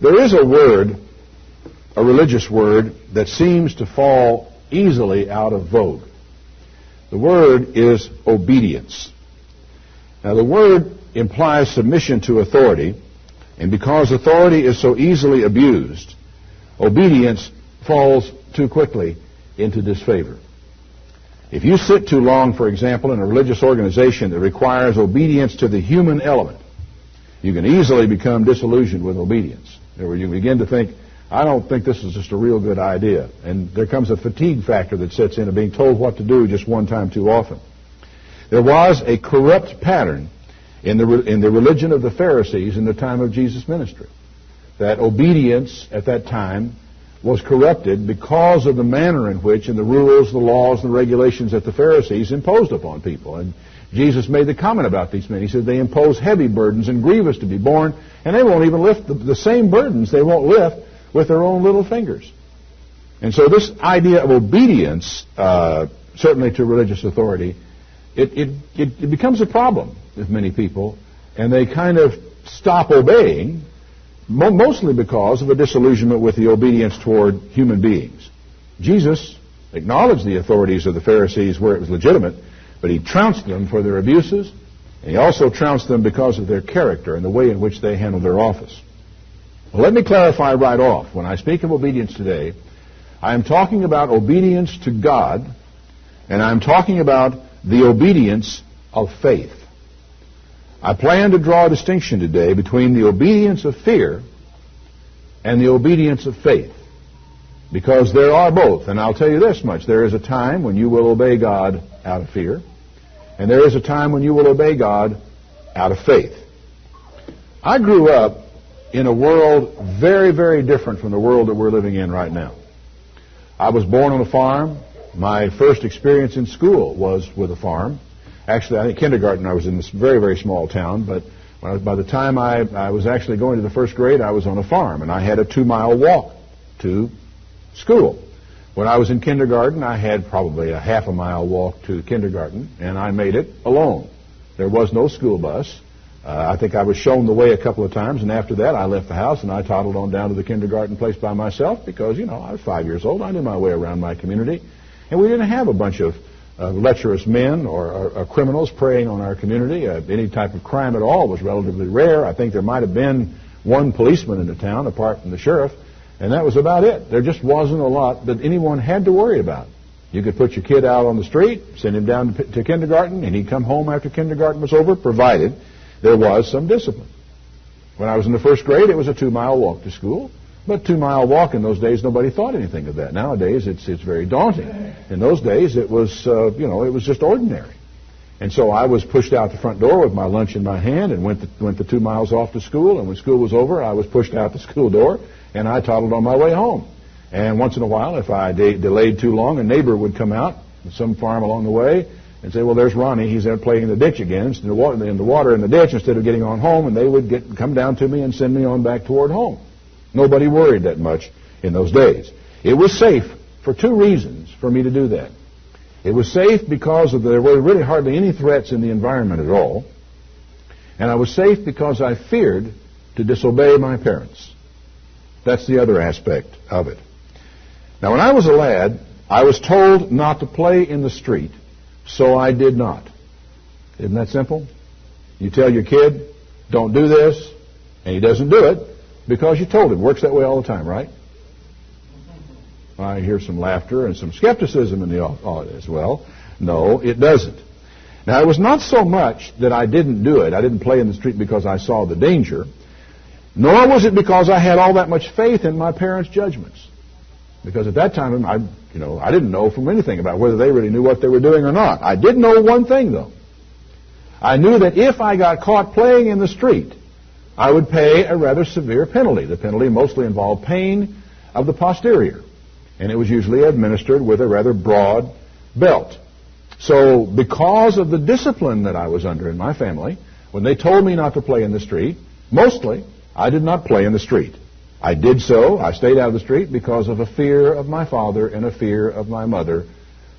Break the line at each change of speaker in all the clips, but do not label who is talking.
There is a word, a religious word, that seems to fall easily out of vogue. The word is obedience. Now, the word implies submission to authority, and because authority is so easily abused, obedience falls too quickly into disfavor. If you sit too long, for example, in a religious organization that requires obedience to the human element, you can easily become disillusioned with obedience. Where you begin to think, I don't think this is just a real good idea. And there comes a fatigue factor that sets in of being told what to do just one time too often. There was a corrupt pattern in the religion of the Pharisees in the time of Jesus' ministry. That obedience at that time was corrupted because of the manner in which, and the rules, the laws, the regulations that the Pharisees imposed upon people. And Jesus made the comment about these men. He said they impose heavy burdens and grievous to be borne, and they won't even lift the same burdens they won't lift with their own little fingers. And so this idea of obedience, certainly to religious authority, it becomes a problem with many people, and they kind of stop obeying, mostly because of a disillusionment with the obedience toward human beings. Jesus acknowledged the authorities of the Pharisees where it was legitimate, but he trounced them for their abuses, and he also trounced them because of their character and the way in which they handled their office. Well, let me clarify right off. When I speak of obedience today, I am talking about obedience to God, and I'm talking about the obedience of faith. I plan to draw a distinction today between the obedience of fear and the obedience of faith, because there are both. And I'll tell you this much. There is a time when you will obey God out of fear, and there is a time when you will obey God out of faith. I grew up in a world very, very different from the world that we're living in right now. I was born on a farm. My first experience in school was with a farm. Actually, I think kindergarten, I was in this very, very small town, but by the time I was actually going to the first grade, I was on a farm, and I had a 2-mile walk to school. When I was in kindergarten, I had probably a half-a-mile walk to kindergarten, and I made it alone. There was no school bus. I think I was shown the way a couple of times, and after that, I left the house, and I toddled on down to the kindergarten place by myself because, I was 5 years old. I knew my way around my community, and we didn't have a bunch of lecherous men or criminals preying on our community. Any type of crime at all was relatively rare. I think there might have been one policeman in the town, apart from the sheriff, and that was about it. There just wasn't a lot that anyone had to worry about. You could put your kid out on the street, send him down to kindergarten, and he'd come home after kindergarten was over, provided there was some discipline. When I was in the first grade, it was a 2-mile walk to school. But 2-mile walk in those days, nobody thought anything of that. Nowadays, it's very daunting. In those days, it was it was just ordinary. And so I was pushed out the front door with my lunch in my hand and went the 2 miles off to school. And when school was over, I was pushed out the school door and I toddled on my way home. And once in a while, if I delayed too long, a neighbor would come out from some farm along the way and say, "Well, there's Ronnie. He's there playing in the ditch again, in the water in the ditch," instead of getting on home. And they would come down to me and send me on back toward home. Nobody worried that much in those days. It was safe for 2 reasons for me to do that. It was safe because there were really hardly any threats in the environment at all. And I was safe because I feared to disobey my parents. That's the other aspect of it. Now, when I was a lad, I was told not to play in the street, so I did not. Isn't that simple? You tell your kid, don't do this, and he doesn't do it, because you told him. Works that way all the time, right? I hear some laughter and some skepticism in the audience. Well, no, it doesn't. Now, it was not so much that I didn't do it. I didn't play in the street because I saw the danger, nor was it because I had all that much faith in my parents' judgments. Because at that time, I didn't know from anything about whether they really knew what they were doing or not. I did know one thing, though. I knew that if I got caught playing in the street, I would pay a rather severe penalty. The penalty mostly involved pain of the posterior, and it was usually administered with a rather broad belt. So because of the discipline that I was under in my family, when they told me not to play in the street, mostly I did not play in the street. I did so, I stayed out of the street because of a fear of my father and a fear of my mother,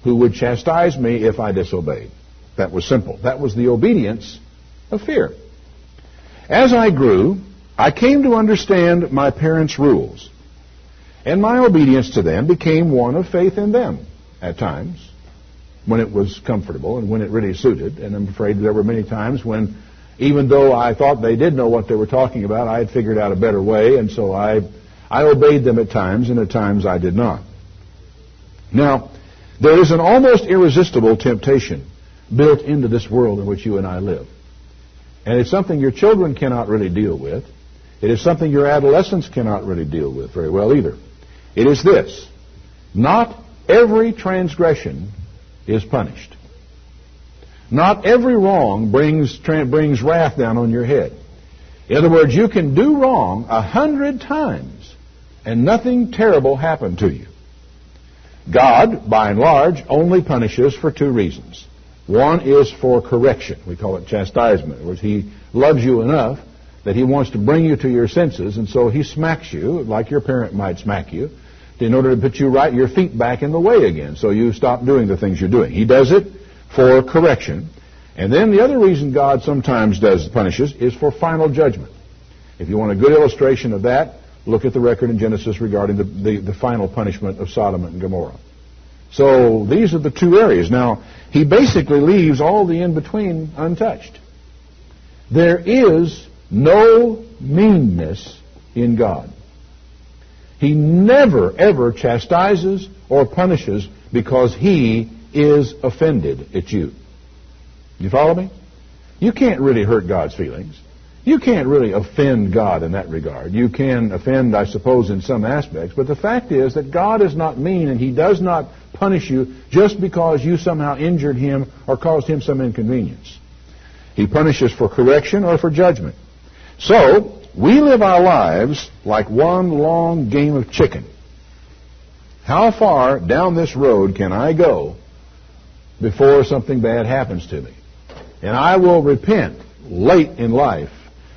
who would chastise me if I disobeyed. That was simple. That was the obedience of fear. As I grew, I came to understand my parents' rules, and my obedience to them became one of faith in them at times, when it was comfortable and when it really suited. And I'm afraid there were many times when, even though I thought they did know what they were talking about, I had figured out a better way, and so I obeyed them at times, and at times I did not. Now, there is an almost irresistible temptation built into this world in which you and I live. And it's something your children cannot really deal with. It is something your adolescents cannot really deal with very well either. It is this: not every transgression is punished. Not every wrong brings wrath down on your head. In other words, you can do wrong 100 times and nothing terrible happen to you. God, by and large, only punishes for two reasons. One is for correction. We call it chastisement. In other words, He loves you enough that He wants to bring you to your senses, and so He smacks you, like your parent might smack you, in order to put you right, your feet back in the way again, so you stop doing the things you're doing. He does it for correction. And then the other reason God sometimes punishes is for final judgment. If you want a good illustration of that, look at the record in Genesis regarding the final punishment of Sodom and Gomorrah. So these are the two areas. Now, He basically leaves all the in-between untouched. There is no meanness in God. He never, ever chastises or punishes because He is offended at you. You follow me? You can't really hurt God's feelings. You can't really offend God in that regard. You can offend, I suppose, in some aspects, but the fact is that God is not mean, and He does not punish you just because you somehow injured Him or caused Him some inconvenience. He punishes for correction or for judgment. So, we live our lives like one long game of chicken. How far down this road can I go before something bad happens to me? And I will repent late in life.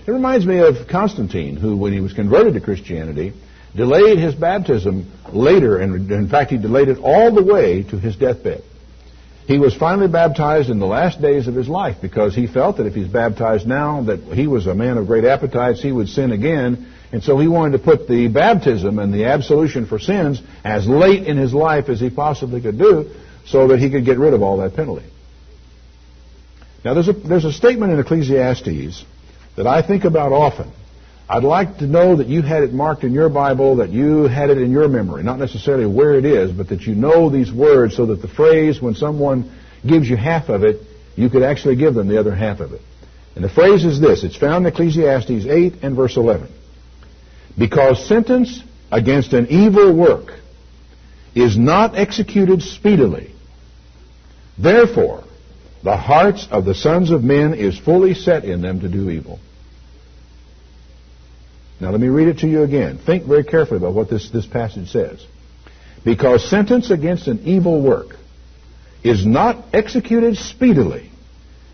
It reminds me of Constantine, who, when he was converted to Christianity, delayed his baptism later, and in fact he delayed it all the way to his deathbed. He was finally baptized in the last days of his life because he felt that if he's baptized now, that he was a man of great appetites, he would sin again. And so he wanted to put the baptism and the absolution for sins as late in his life as he possibly could do so that he could get rid of all that penalty. Now there's a statement in Ecclesiastes that I think about often. I'd like to know that you had it marked in your Bible, that you had it in your memory, not necessarily where it is, but that you know these words so that the phrase, when someone gives you half of it, you could actually give them the other half of it. And the phrase is this. It's found in Ecclesiastes 8 and verse 11. Because sentence against an evil work is not executed speedily, therefore the hearts of the sons of men is fully set in them to do evil. Now let me read it to you again. Think very carefully about what this passage says. Because sentence against an evil work is not executed speedily,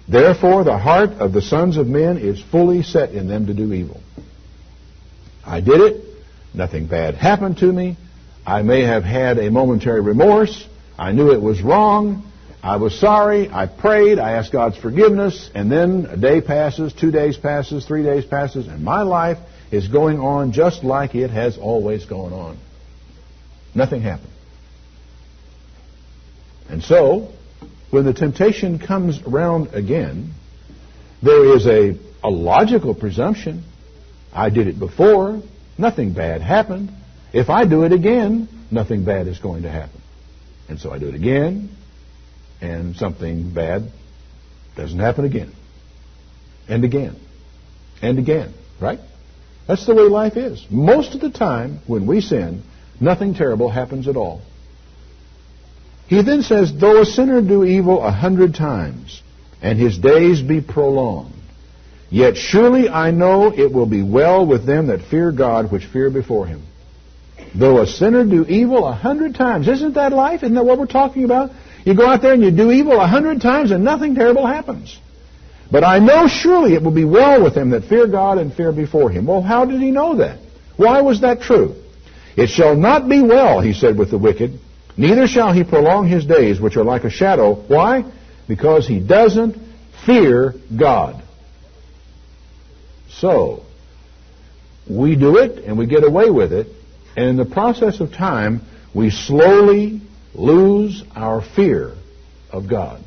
therefore the heart of the sons of men is fully set in them to do evil. I did it. Nothing bad happened to me. I may have had a momentary remorse. I knew it was wrong. I was sorry. I prayed. I asked God's forgiveness. And then a day passes, 2 days passes, 3 days passes, and my life is going on just like it has always gone on. Nothing happened. And so, when the temptation comes around again, there is a logical presumption. I did it before. Nothing bad happened. If I do it again, nothing bad is going to happen. And so I do it again, and something bad doesn't happen again. And again. And again. Right? That's the way life is. Most of the time, when we sin, nothing terrible happens at all. He then says, though a sinner do evil 100 times, and his days be prolonged, yet surely I know it will be well with them that fear God, which fear before Him. Though a sinner do evil 100 times. Isn't that life? Isn't that what we're talking about? You go out there and you do evil 100 times and nothing terrible happens. But I know surely it will be well with them that fear God and fear before Him. Well, how did he know that? Why was that true? It shall not be well, he said, with the wicked, neither shall he prolong his days, which are like a shadow. Why? Because he doesn't fear God. So, we do it and we get away with it, and in the process of time, we slowly lose our fear of God.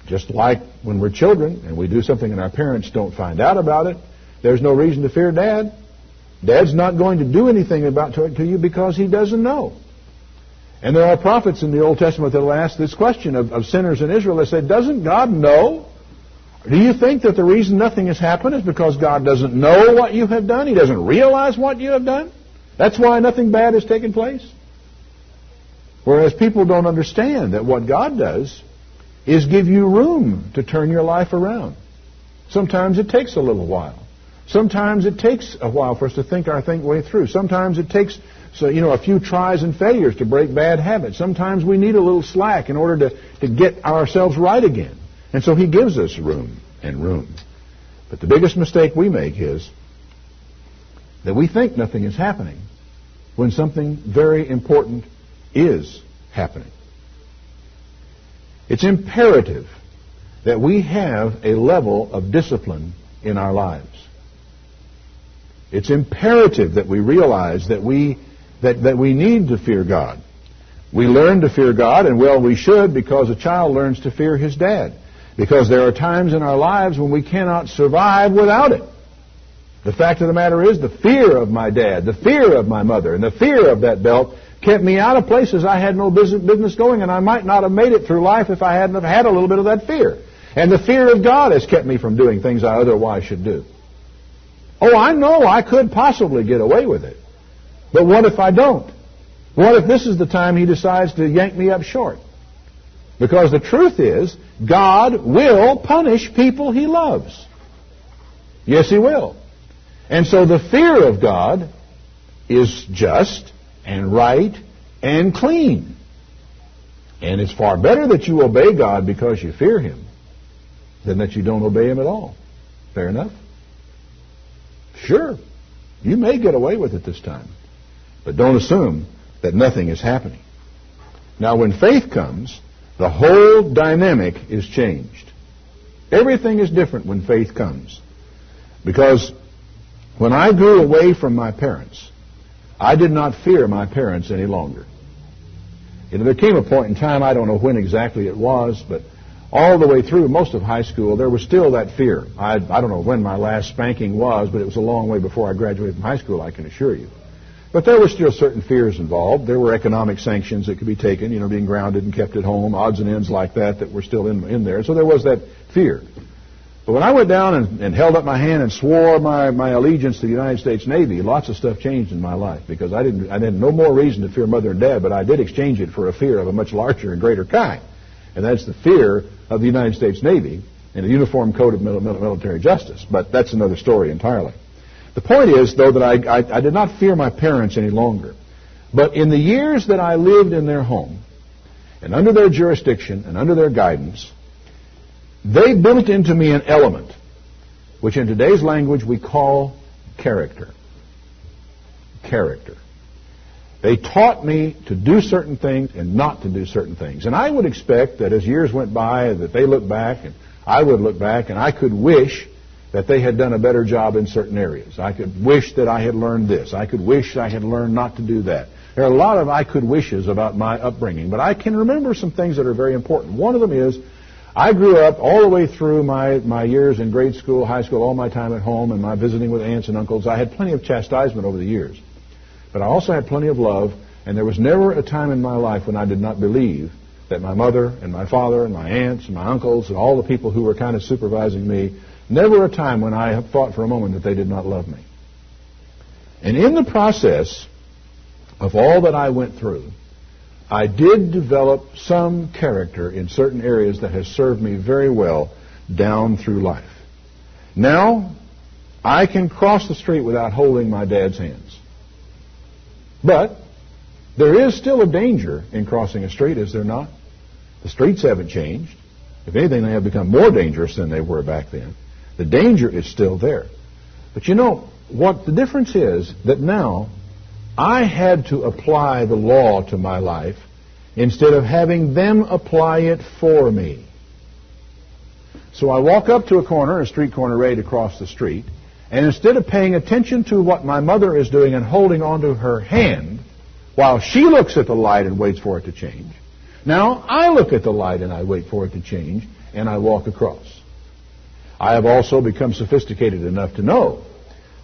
Just like when we're children and we do something and our parents don't find out about it, there's no reason to fear Dad. Dad's not going to do anything about it to you because he doesn't know. And there are prophets in the Old Testament that will ask this question of sinners in Israel. They say, doesn't God know? Do you think that the reason nothing has happened is because God doesn't know what you have done? He doesn't realize what you have done? That's why nothing bad has taken place? Whereas people don't understand that what God does is give you room to turn your life around. Sometimes it takes a little while. Sometimes it takes a while for us to think our way through. Sometimes it takes a few tries and failures to break bad habits. Sometimes we need a little slack in order to get ourselves right again. And so He gives us room and room. But the biggest mistake we make is that we think nothing is happening when something very important is happening. It's imperative that we have a level of discipline in our lives. It's imperative that we realize that we need to fear God. We learn to fear God, and well, we should, because a child learns to fear his dad. Because there are times in our lives when we cannot survive without it. The fact of the matter is, the fear of my dad, the fear of my mother, and the fear of that belt kept me out of places I had no business going, and I might not have made it through life if I hadn't have had a little bit of that fear. And the fear of God has kept me from doing things I otherwise should do. Oh, I know I could possibly get away with it. But what if I don't? What if this is the time He decides to yank me up short? Because the truth is, God will punish people He loves. Yes, He will. And so the fear of God is just and right and clean. And it's far better that you obey God because you fear Him than that you don't obey Him at all. Fair enough? Sure, you may get away with it this time. But don't assume that nothing is happening. Now, when faith comes, the whole dynamic is changed. Everything is different when faith comes. Because when I grew away from my parents, I did not fear my parents any longer. There came a point in time, I don't know when exactly it was, but all the way through most of high school, there was still that fear. I don't know when my last spanking was, but it was a long way before I graduated from high school, I can assure you. But there were still certain fears involved. There were economic sanctions that could be taken, being grounded and kept at home, odds and ends like that were still in there. So there was that fear. But when I went down and held up my hand and swore my allegiance to the United States Navy, lots of stuff changed in my life because I had no more reason to fear Mother and Dad, but I did exchange it for a fear of a much larger and greater kind. And that's the fear of the United States Navy and the Uniform Code of Military Justice. But that's another story entirely. The point is, though, that I did not fear my parents any longer. But in the years that I lived in their home, and under their jurisdiction and under their guidance, they built into me an element, which in today's language we call character. Character. They taught me to do certain things and not to do certain things. And I would expect that as years went by, that they look back, and I would look back, and I could wish that they had done a better job in certain areas. I could wish that I had learned this. I could wish I had learned not to do that. There are a lot of I could wishes about my upbringing, but I can remember some things that are very important. One of them is I grew up all the way through my years in grade school, high school, all my time at home, and my visiting with aunts and uncles. I had plenty of chastisement over the years. But I also had plenty of love, and there was never a time in my life when I did not believe that my mother and my father and my aunts and my uncles and all the people who were kind of supervising me, never a time when I thought for a moment that they did not love me. And in the process of all that I went through, I did develop some character in certain areas that has served me very well down through life. Now, I can cross the street without holding my dad's hands. But there is still a danger in crossing a street, is there not? The streets haven't changed. If anything, they have become more dangerous than they were back then. The danger is still there. But what the difference is that now I had to apply the law to my life instead of having them apply it for me. So I walk up to a street corner ready to cross the street, And instead of paying attention to what my mother is doing and holding onto her hand while she looks at the light and waits for it to change, now I look at the light and I wait for it to change and I walk across. I have also become sophisticated enough to know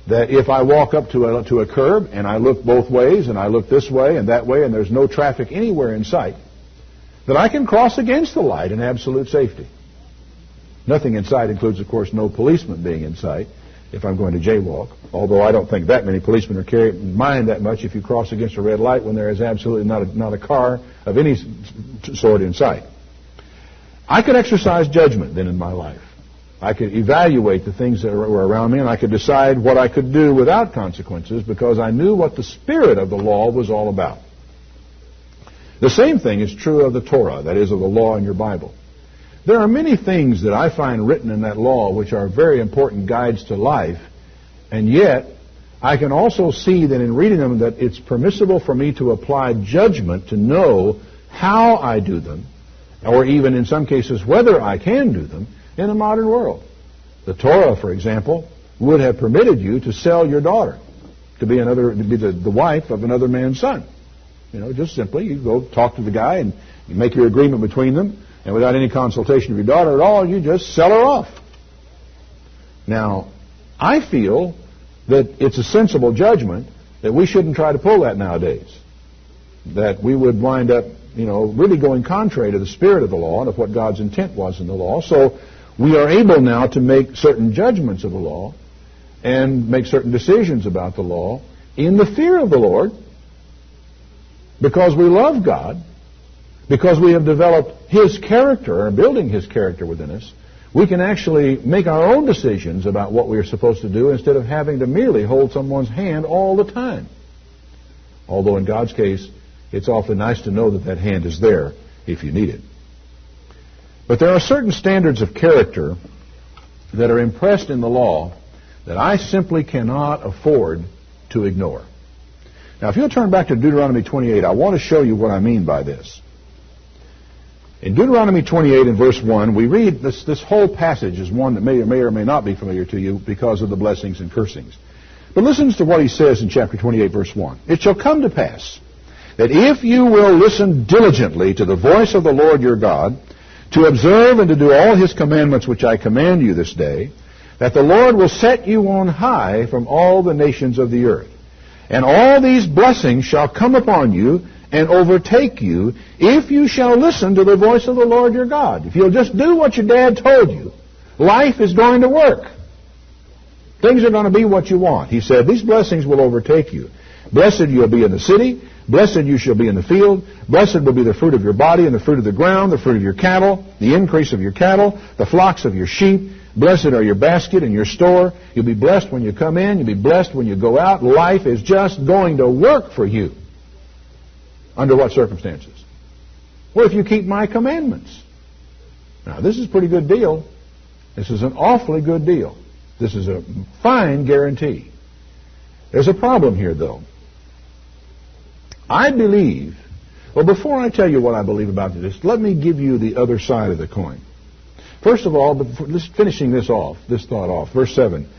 that if I walk up to a curb and I look both ways and I look this way and that way and there's no traffic anywhere in sight, that I can cross against the light in absolute safety. Nothing in sight includes, of course, no policeman being in sight if I'm going to jaywalk, although I don't think that many policemen are carried in mind that much if you cross against a red light when there is absolutely not a car of any sort in sight. I could exercise judgment then in my life. I could evaluate the things that were around me, and I could decide what I could do without consequences because I knew what the spirit of the law was all about. The same thing is true of the Torah, that is, of the law in your Bible. There are many things that I find written in that law which are very important guides to life, and yet I can also see that in reading them that it's permissible for me to apply judgment to know how I do them, or even in some cases whether I can do them in the modern world. The Torah, for example, would have permitted you to sell your daughter to be the wife of another man's son. You know, just simply you go talk to the guy and you make your agreement between them, and without any consultation of your daughter at all, you just sell her off. Now, I feel that it's a sensible judgment that we shouldn't try to pull that nowadays. That we would wind up, really going contrary to the spirit of the law and of what God's intent was in the law. So we are able now to make certain judgments of the law and make certain decisions about the law in the fear of the Lord because we love God, because we have developed His character, or building His character within us. We can actually make our own decisions about what we are supposed to do instead of having to merely hold someone's hand all the time. Although in God's case, it's awfully nice to know that that hand is there if you need it. But there are certain standards of character that are impressed in the law that I simply cannot afford to ignore. Now, if you'll turn back to Deuteronomy 28, I want to show you what I mean by this. In Deuteronomy 28 and verse 1, we read this whole passage is one that may or may not be familiar to you because of the blessings and cursings. But listen to what he says in chapter 28, verse 1. It shall come to pass that if you will listen diligently to the voice of the Lord your God, to observe and to do all His commandments which I command you this day, that the Lord will set you on high from all the nations of the earth. And all these blessings shall come upon you and overtake you if you shall listen to the voice of the Lord your God. If you'll just do what your dad told you, life is going to work. Things are going to be what you want. He said, these blessings will overtake you. Blessed you'll be in the city. Blessed you shall be in the field. Blessed will be the fruit of your body and the fruit of the ground, the fruit of your cattle, the increase of your cattle, the flocks of your sheep. Blessed are your basket and your store. You'll be blessed when you come in. You'll be blessed when you go out. Life is just going to work for you. Under what circumstances? Well, if you keep my commandments. Now, this is a pretty good deal. This is an awfully good deal. This is a fine guarantee. There's a problem here, though. I believe, well, before I tell you what I believe about this, let me give you the other side of the coin. First of all, finishing this thought off, verse 7.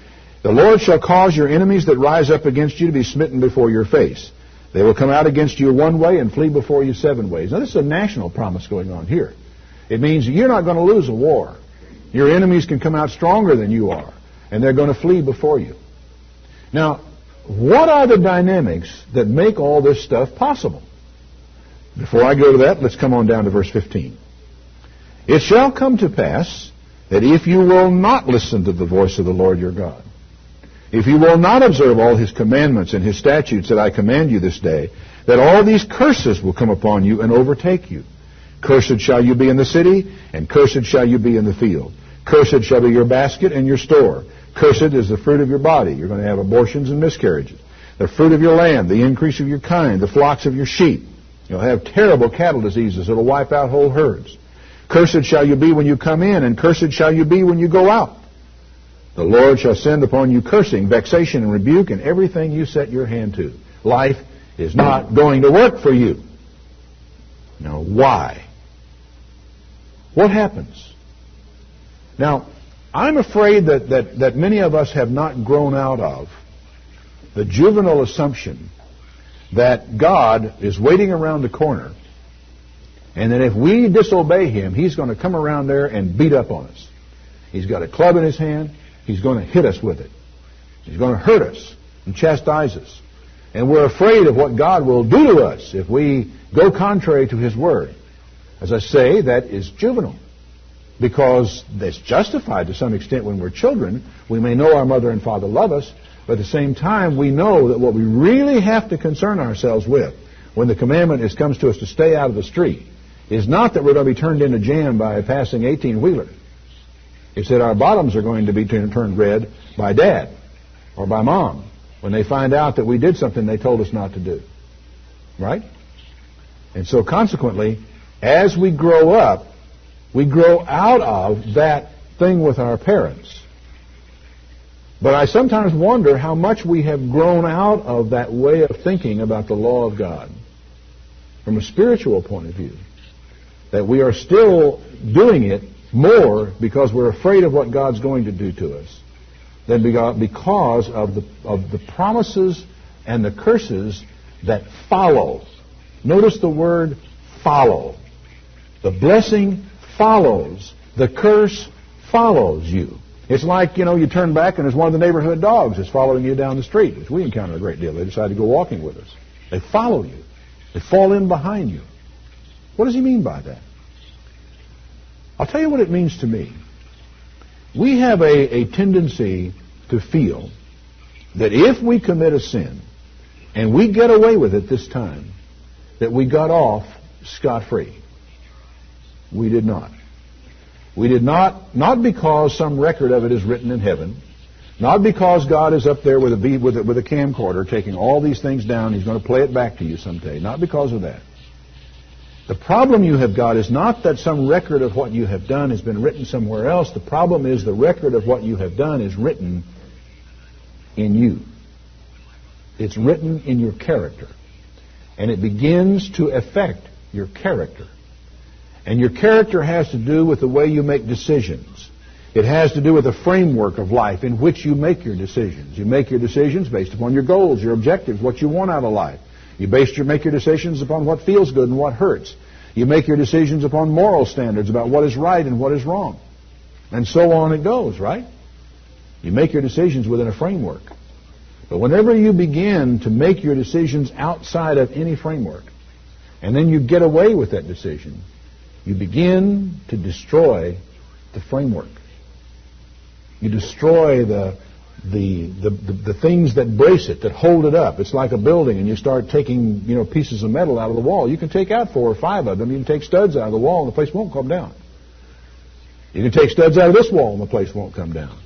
The Lord shall cause your enemies that rise up against you to be smitten before your face. They will come out against you one way and flee before you 7 ways. Now, this is a national promise going on here. It means you're not going to lose a war. Your enemies can come out stronger than you are, and they're going to flee before you. Now, what are the dynamics that make all this stuff possible? Before I go to that, let's come on down to verse 15. It shall come to pass that if you will not listen to the voice of the Lord your God, if you will not observe all His commandments and His statutes that I command you this day, that all these curses will come upon you and overtake you. Cursed shall you be in the city, and cursed shall you be in the field. Cursed shall be your basket and your store. Cursed is the fruit of your body. You're going to have abortions and miscarriages. The fruit of your land, the increase of your kind, the flocks of your sheep. You'll have terrible cattle diseases that will wipe out whole herds. Cursed shall you be when you come in, and cursed shall you be when you go out. The Lord shall send upon you cursing, vexation, and rebuke, and everything you set your hand to. Life is not going to work for you. Now, why? What happens? Now, I'm afraid that many of us have not grown out of the juvenile assumption that God is waiting around the corner, and that if we disobey Him, He's going to come around there and beat up on us. He's got a club in His hand. He's going to hit us with it. He's going to hurt us and chastise us. And we're afraid of what God will do to us if we go contrary to His Word. As I say, that is juvenile, because it's justified to some extent when we're children. We may know our mother and father love us, but at the same time, we know that what we really have to concern ourselves with when the commandment comes to us to stay out of the street is not that we're going to be turned into jam by a passing 18-wheeler. It's that our bottoms are going to be turned red by Dad or by Mom when they find out that we did something they told us not to do. Right? And so consequently, as we grow up, we grow out of that thing with our parents. But I sometimes wonder how much we have grown out of that way of thinking about the law of God from a spiritual point of view. That we are still doing it more because we're afraid of what God's going to do to us than because of the promises and the curses that follow. Notice the word follow. The blessing follows. The curse follows you. It's like, you turn back and there's one of the neighborhood dogs that's following you down the street, which we encounter a great deal. They decide to go walking with us. They follow you. They fall in behind you. What does he mean by that? I'll tell you what it means to me. We have a tendency to feel that if we commit a sin and we get away with it this time, that we got off scot-free. We did not. We did not because some record of it is written in heaven, not because God is up there with a camcorder taking all these things down. He's going to play it back to you someday. Not because of that. The problem you have got is not that some record of what you have done has been written somewhere else. The problem is the record of what you have done is written in you. It's written in your character. And it begins to affect your character. And your character has to do with the way you make decisions. It has to do with the framework of life in which you make your decisions. You make your decisions based upon your goals, your objectives, what you want out of life. You make your decisions upon what feels good and what hurts. You make your decisions upon moral standards about what is right and what is wrong. And so on it goes, right? You make your decisions within a framework. But whenever you begin to make your decisions outside of any framework, and then you get away with that decision, you begin to destroy the framework. You destroy the things that brace it, that hold it up. It's like a building, and you start taking pieces of metal out of the wall. You can take out 4 or 5 of them. You can take studs out of the wall, and the place won't come down. You can take studs out of this wall, and the place won't come down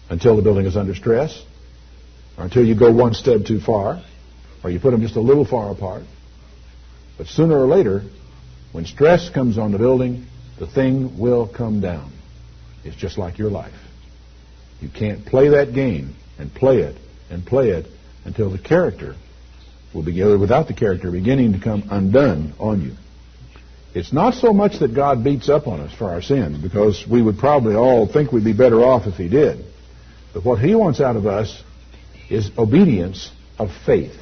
until the building is under stress, or until you go one stud too far, or you put them just a little far apart. But sooner or later, when stress comes on the building, the thing will come down. It's just like your life. You can't play that game and play it until the character will begin, without the character beginning to come undone on you. It's not so much that God beats up on us for our sin, because we would probably all think we'd be better off if He did. But what He wants out of us is obedience of faith.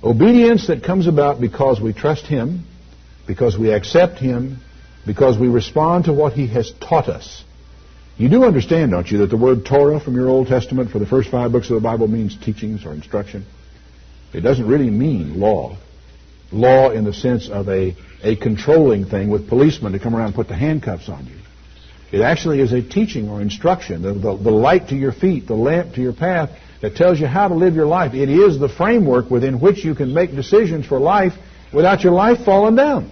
Obedience that comes about because we trust Him, because we accept Him, because we respond to what He has taught us. You do understand, don't you, that the word Torah from your Old Testament for the first 5 books of the Bible means teachings or instruction? It doesn't really mean law. Law in the sense of a controlling thing with policemen to come around and put the handcuffs on you. It actually is a teaching or instruction, the light to your feet, the lamp to your path that tells you how to live your life. It is the framework within which you can make decisions for life without your life falling down.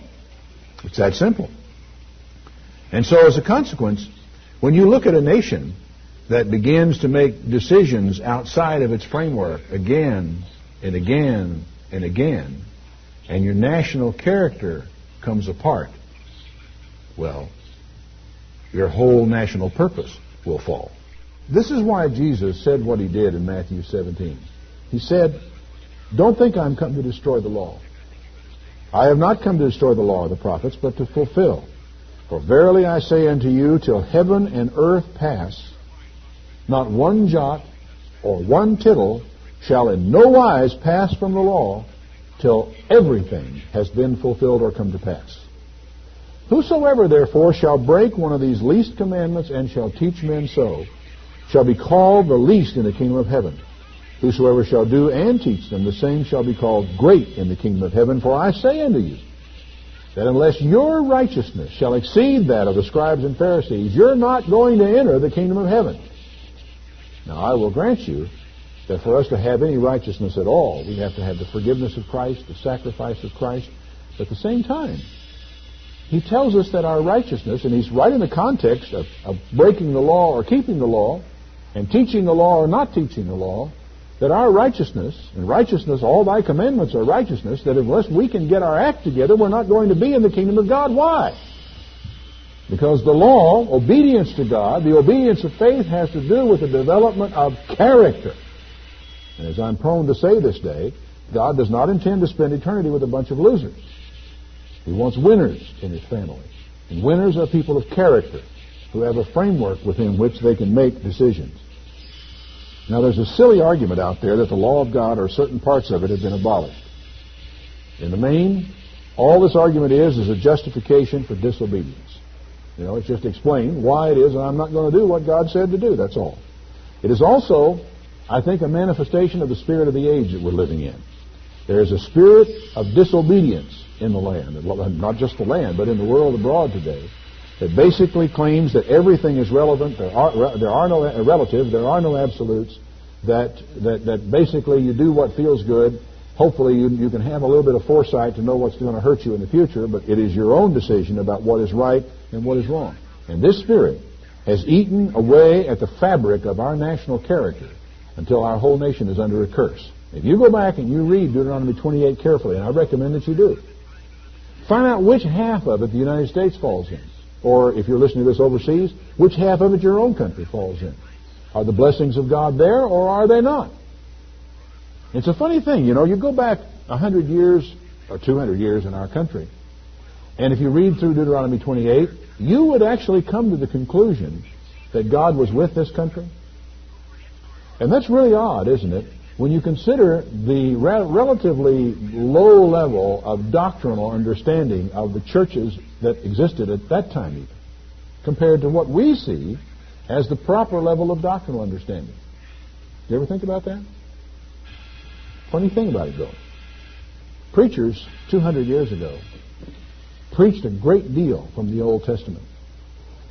It's that simple. And so as a consequence, when you look at a nation that begins to make decisions outside of its framework again and again and again, and your national character comes apart, well, your whole national purpose will fall. This is why Jesus said what He did in Matthew 17. He said, "Don't think I'm come to destroy the law. I have not come to destroy the law of the prophets, but to fulfill. For verily I say unto you, till heaven and earth pass, not one jot or one tittle shall in no wise pass from the law, till everything has been fulfilled or come to pass. Whosoever therefore shall break one of these least commandments and shall teach men so, shall be called the least in the kingdom of heaven. Whosoever shall do and teach them, the same shall be called great in the kingdom of heaven. For I say unto you, that unless your righteousness shall exceed that of the scribes and Pharisees, you're not going to enter the kingdom of heaven. Now, I will grant you that for us to have any righteousness at all, we have to have the forgiveness of Christ, the sacrifice of Christ. But at the same time, he tells us that our righteousness, and he's right in the context of breaking the law or keeping the law, and teaching the law or not teaching the law, that our righteousness, and righteousness, all thy commandments are righteousness, that unless we can get our act together, we're not going to be in the kingdom of God. Why? Because the law, obedience to God, the obedience of faith has to do with the development of character. And as I'm prone to say this day, God does not intend to spend eternity with a bunch of losers. He wants winners in his family. And winners are people of character who have a framework within which they can make decisions. Now, there's a silly argument out there that the law of God, or certain parts of it, have been abolished. In the main, all this argument is a justification for disobedience. You know, it's just explained why it is that I'm not going to do what God said to do, that's all. It is also, I think, a manifestation of the spirit of the age that we're living in. There is a spirit of disobedience in the land, not just the land, but in the world abroad today, that basically claims that everything is relevant, there are no relatives, there are no absolutes, that basically you do what feels good. Hopefully you can have a little bit of foresight to know what's going to hurt you in the future, but it is your own decision about what is right and what is wrong. And this spirit has eaten away at the fabric of our national character until our whole nation is under a curse. If you go back and you read Deuteronomy 28 carefully, and I recommend that you do, find out which half of it the United States falls in. Or if you're listening to this overseas, which half of it your own country falls in. Are the blessings of God there, or are they not? It's a funny thing, you know. You go back 100 years or 200 years in our country, and if you read through Deuteronomy 28, you would actually come to the conclusion that God was with this country. And that's really odd, isn't it? When you consider the relatively low level of doctrinal understanding of the churches that existed at that time even, compared to what we see as the proper level of doctrinal understanding. You ever think about that? Funny thing about it, though. Preachers 200 years ago preached a great deal from the Old Testament.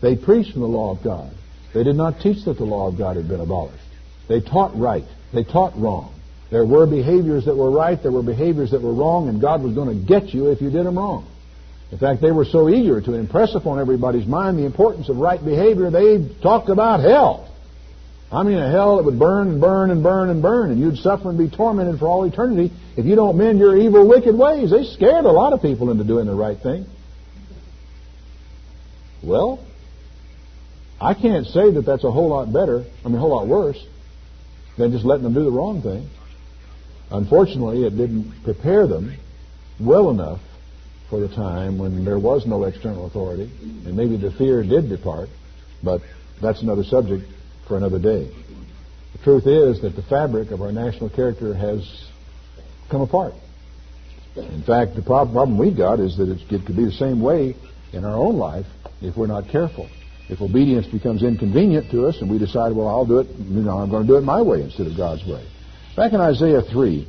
They preached from the law of God. They did not teach that the law of God had been abolished. They taught right. They taught wrong. There were behaviors that were right, there were behaviors that were wrong, and God was going to get you if you did them wrong. In fact, they were so eager to impress upon everybody's mind the importance of right behavior, they talked about hell. I mean, a hell that would burn and burn and burn and burn, and you'd suffer and be tormented for all eternity if you don't mend your evil, wicked ways. They scared a lot of people into doing the right thing. Well, I can't say that that's a whole lot worse than just letting them do the wrong thing. Unfortunately, it didn't prepare them well enough for the time when there was no external authority, and maybe the fear did depart, but that's another subject for another day. The truth is that the fabric of our national character has come apart. In fact, the problem we've got is that it could be the same way in our own life if we're not careful. If obedience becomes inconvenient to us and we decide, well, I'll do it, I'm going to do it my way instead of God's way. Back in Isaiah 3,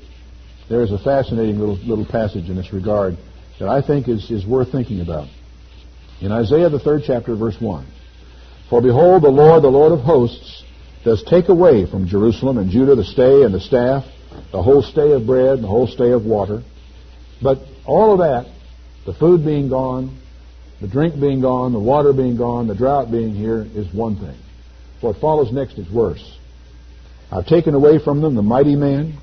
there is a fascinating little passage in this regard that I think is worth thinking about. In Isaiah, the 3rd chapter, verse 1, For behold, the Lord of hosts, does take away from Jerusalem and Judah the stay and the staff, the whole stay of bread and the whole stay of water. But all of that, the food being gone, the drink being gone, the water being gone, the drought being here, is one thing. What follows next is worse. I've taken away from them the mighty man,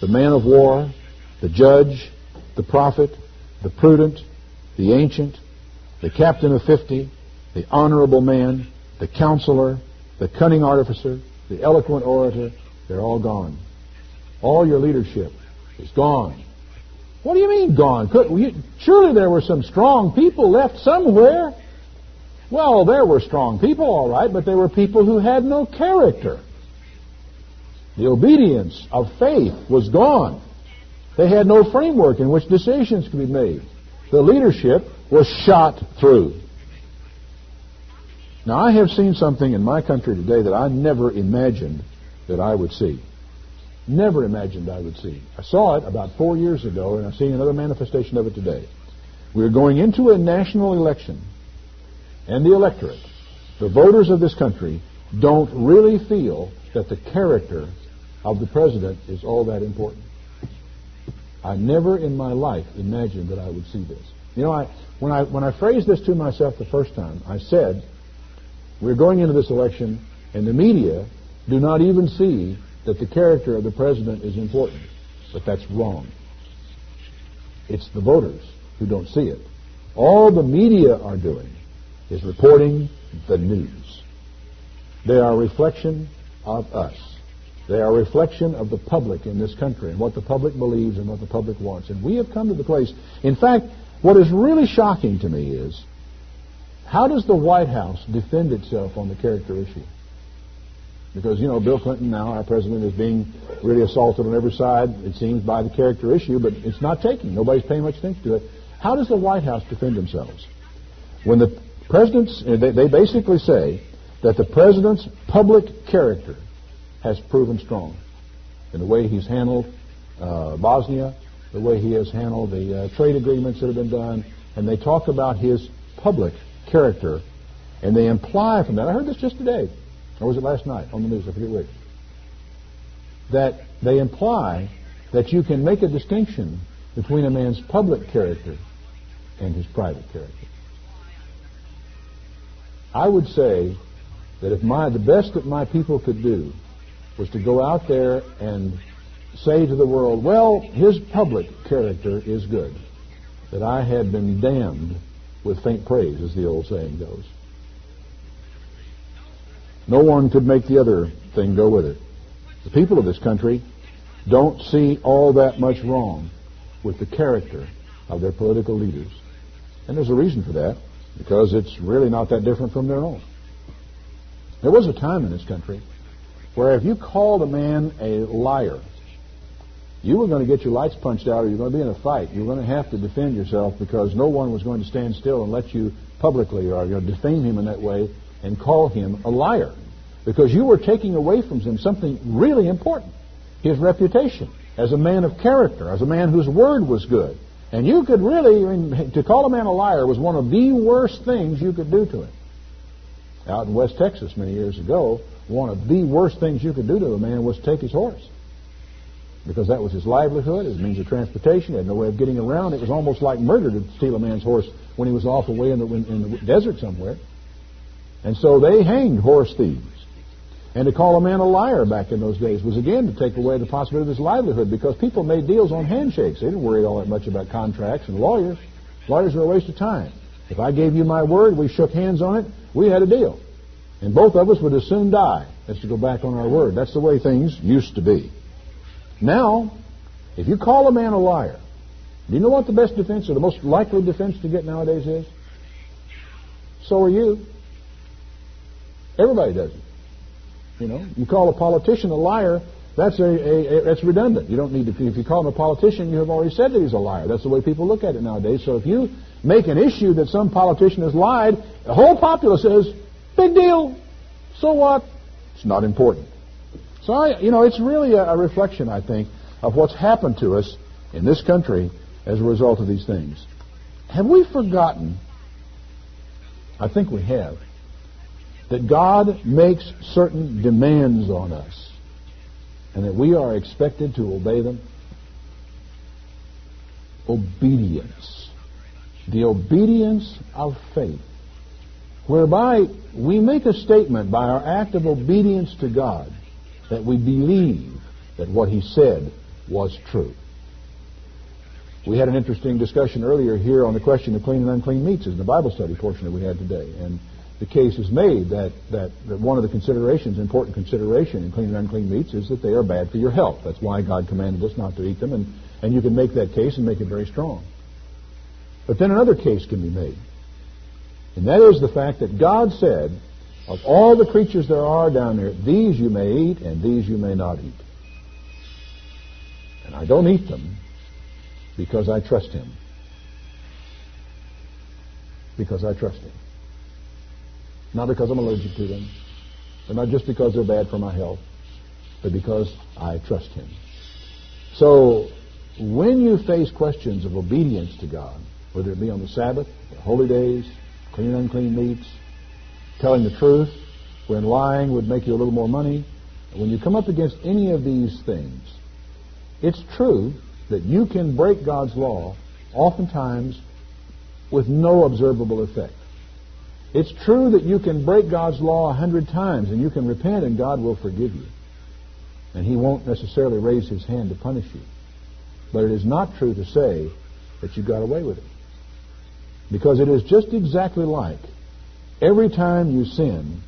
the man of war, the judge, the prophet, the prudent, the ancient, the captain of 50, the honorable man, the counselor, the cunning artificer, the eloquent orator. They're all gone. All your leadership is gone. What do you mean gone? Surely there were some strong people left somewhere. Well, there were strong people, all right, but they were people who had no character. The obedience of faith was gone. They had no framework in which decisions could be made. The leadership was shot through. Now, I have seen something in my country today that I never imagined that I would see. Never imagined I would see. I saw it about 4 years ago, and I'm seeing another manifestation of it today. We're going into a national election, and the electorate, the voters of this country, don't really feel that the character of the president is all that important. I never in my life imagined that I would see this. You know, when I phrased this to myself the first time, I said, we're going into this election, and the media do not even see that the character of the president is important. But that's wrong. It's the voters who don't see it. All the media are doing is reporting the news. They are a reflection of us. They are a reflection of the public in this country and what the public believes and what the public wants. And we have come to the place, in fact, what is really shocking to me is, how does the White House defend itself on the character issue? Because, you know, Bill Clinton now, our president, is being really assaulted on every side, it seems, by the character issue, but it's not taking. Nobody's paying much attention to it. How does the White House defend themselves? When the president's, they basically say that the president's public character has proven strong in the way he's handled Bosnia, the way he has handled the trade agreements that have been done, and they talk about his public character, and they imply from that, I heard this just today, or was it last night on the news, I forget which, that they imply that you can make a distinction between a man's public character and his private character. I would say that if the best that my people could do was to go out there and say to the world, well, his public character is good, that I had been damned with faint praise, as the old saying goes. No one could make the other thing go with it. The people of this country don't see all that much wrong with the character of their political leaders. And there's a reason for that, because it's really not that different from their own. There was a time in this country where if you called a man a liar, you were going to get your lights punched out, or you were going to be in a fight. You were going to have to defend yourself, because no one was going to stand still and let you publicly or defame him in that way and call him a liar, because you were taking away from him something really important, his reputation as a man of character, as a man whose word was good. And you could really, to call a man a liar was one of the worst things you could do to him. Out in West Texas many years ago, one of the worst things you could do to a man was take his horse, because that was his livelihood, his means of transportation. He had no way of getting around. It was almost like murder to steal a man's horse when he was off away in the desert somewhere. And so they hanged horse thieves. And to call a man a liar back in those days was, again, to take away the possibility of his livelihood, because people made deals on handshakes. They didn't worry all that much about contracts and lawyers. Lawyers are a waste of time. If I gave you my word, we shook hands on it, we had a deal. And both of us would as soon die as to go back on our word. That's the way things used to be. Now, if you call a man a liar, do you know what the best defense or the most likely defense to get nowadays is? So are you. Everybody does it. You know, you call a politician a liar, that's redundant. You don't need to. If you call him a politician, you have already said that he's a liar. That's the way people look at it nowadays. So if you make an issue that some politician has lied, the whole populace says, big deal. So what? It's not important. So it's really a reflection, I think, of what's happened to us in this country as a result of these things. Have we forgotten? I think we have. That God makes certain demands on us, and that we are expected to obey them. Obedience. The obedience of faith, whereby we make a statement by our act of obedience to God that we believe that what He said was true. We had an interesting discussion earlier here on the question of clean and unclean meats in the Bible study portion that we had today. And the case is made that one of the considerations, important consideration in clean and unclean meats, is that they are bad for your health. That's why God commanded us not to eat them, and you can make that case and make it very strong. But then another case can be made. And that is the fact that God said, of all the creatures there are down there, these you may eat and these you may not eat. And I don't eat them because I trust Him. Because I trust Him. Not because I'm allergic to them, and not just because they're bad for my health, but because I trust Him. So, when you face questions of obedience to God, whether it be on the Sabbath, the holy days, clean and unclean meats, telling the truth, when lying would make you a little more money, when you come up against any of these things, it's true that you can break God's law oftentimes with no observable effect. It's true that you can break God's law 100 times and you can repent and God will forgive you. And He won't necessarily raise His hand to punish you. But it is not true to say that you got away with it. Because it is just exactly like every time you sin,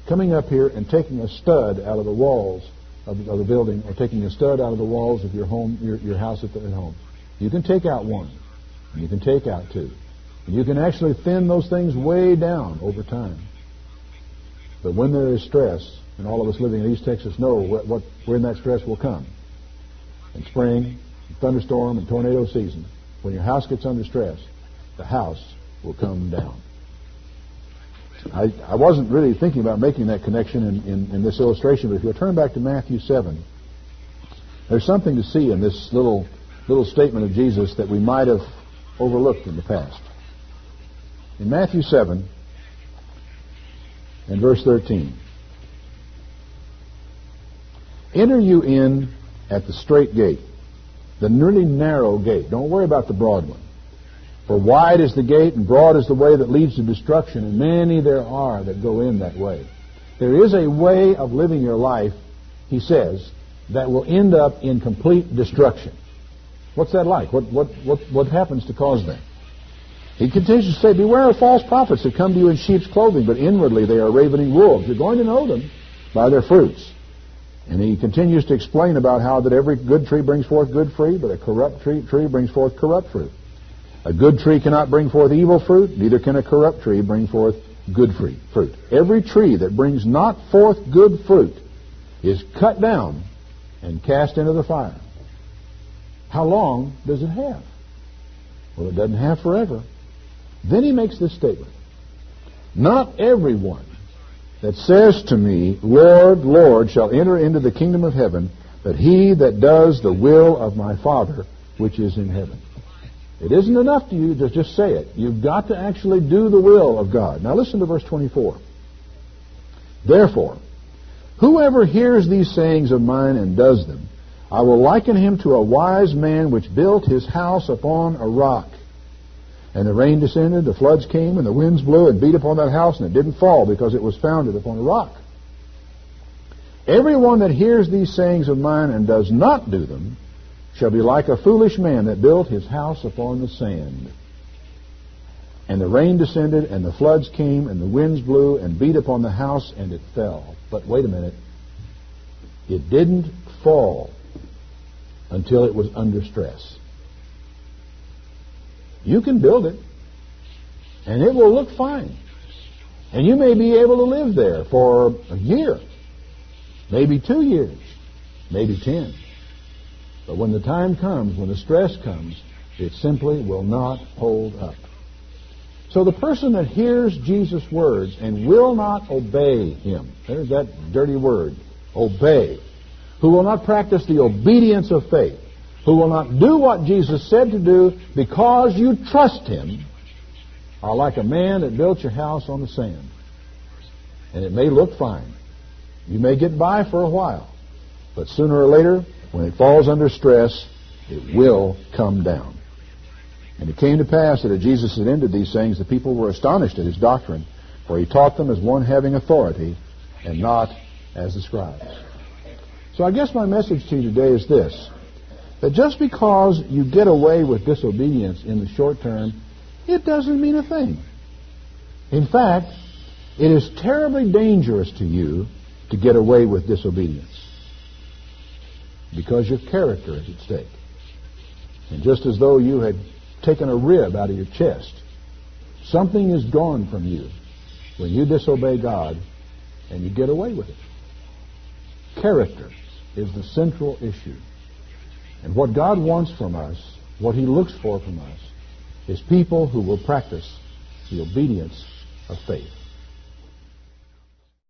coming up here and taking a stud out of the walls of the building, or taking a stud out of the walls of your home, your house at home. You can take out one, and you can take out two. And you can actually thin those things way down over time. But when there is stress, and all of us living in East Texas know when that stress will come. In spring, thunderstorm, and tornado season, when your house gets under stress, the house will come down. I wasn't really thinking about making that connection in this illustration, but if you'll turn back to Matthew 7, there's something to see in this little statement of Jesus that we might have overlooked in the past. In Matthew 7 and verse 13, enter you in at the straight gate, the really narrow gate. Don't worry about the broad one. For wide is the gate and broad is the way that leads to destruction, and many there are that go in that way. There is a way of living your life, he says, that will end up in complete destruction. What's that like? What happens to cause that? He continues to say, beware of false prophets that come to you in sheep's clothing, but inwardly they are ravening wolves. You're going to know them by their fruits. And he continues to explain about how that every good tree brings forth good fruit, but a corrupt tree brings forth corrupt fruit. A good tree cannot bring forth evil fruit, neither can a corrupt tree bring forth good fruit. Every tree that brings not forth good fruit is cut down and cast into the fire. How long does it have? Well, it doesn't have forever. Then he makes this statement. Not everyone that says to me, Lord, Lord, shall enter into the kingdom of heaven, but he that does the will of my Father which is in heaven. It isn't enough to you to just say it. You've got to actually do the will of God. Now listen to verse 24. Therefore, whoever hears these sayings of mine and does them, I will liken him to a wise man which built his house upon a rock. And the rain descended, the floods came, and the winds blew and beat upon that house, and it didn't fall because it was founded upon a rock. Everyone that hears these sayings of mine and does not do them shall be like a foolish man that built his house upon the sand. And the rain descended, and the floods came, and the winds blew and beat upon the house, and it fell. But wait a minute. It didn't fall until it was under stress. You can build it, and it will look fine. And you may be able to live there for a year, maybe 2 years, maybe 10. But when the time comes, when the stress comes, it simply will not hold up. So the person that hears Jesus' words and will not obey him, there's that dirty word, obey, who will not practice the obedience of faith, who will not do what Jesus said to do because you trust him, are like a man that built your house on the sand. And it may look fine. You may get by for a while. But sooner or later, when it falls under stress, it will come down. And it came to pass that as Jesus had ended these things, the people were astonished at his doctrine, for he taught them as one having authority and not as the scribes. So I guess my message to you today is this, that just because you get away with disobedience in the short term, it doesn't mean a thing. In fact, it is terribly dangerous to you to get away with disobedience, because your character is at stake. And just as though you had taken a rib out of your chest, Something is gone from you when you disobey God and you get away with it. Character is the central issue. And what God wants from us, what He looks for from us, is people who will practice the obedience of faith.